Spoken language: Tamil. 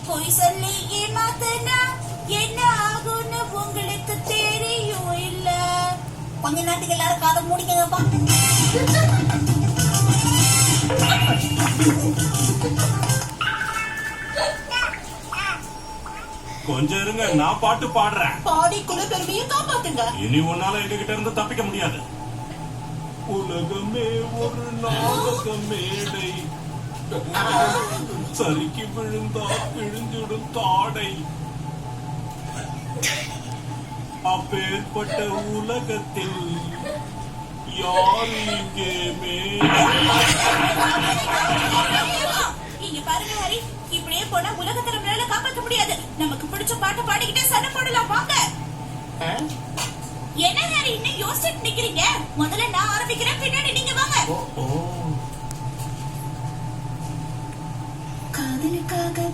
பொய் சொல்லி ஏமாத்தனா என்ன ஆகும்னு உங்களுக்கு தெரியும் இல்ல? கொஞ்ச நேரத்துக்கு எல்லாரும் காதை மூடிக்கங்கப்பா. கொஞ்சம் இருங்க, நான் பாட்டு பாடுறேன். பாடி குல பெருமையை காப்பாத்துங்க. இனி உன்னால எங்ககிட்ட இருந்து தப்பிக்க முடியாது. உலகமே ஒரு நாடக மேடை, சரிக்கு விழுந்தா விழுந்துடும் தாடை. அப்பேற்பட்ட உலகத்தில் யார் இங்கே இங்க பாருங்க ஹரி, இப்படியே போனா உலகத்தை நம்மளால காப்பாற்ற முடியாது. நமக்கு பிடிச்ச பாட்டு பாடிக்கிட்டே சண்டை போடலாம் வாங்க. என்ன ஹரி இன்னும் யோசிச்சுட்டு நிக்கிறீங்க? முதல்ல நான் ஆரம்பிக்கிறேன், பின்னாடி நீங்க வாங்க. காதலுக்காக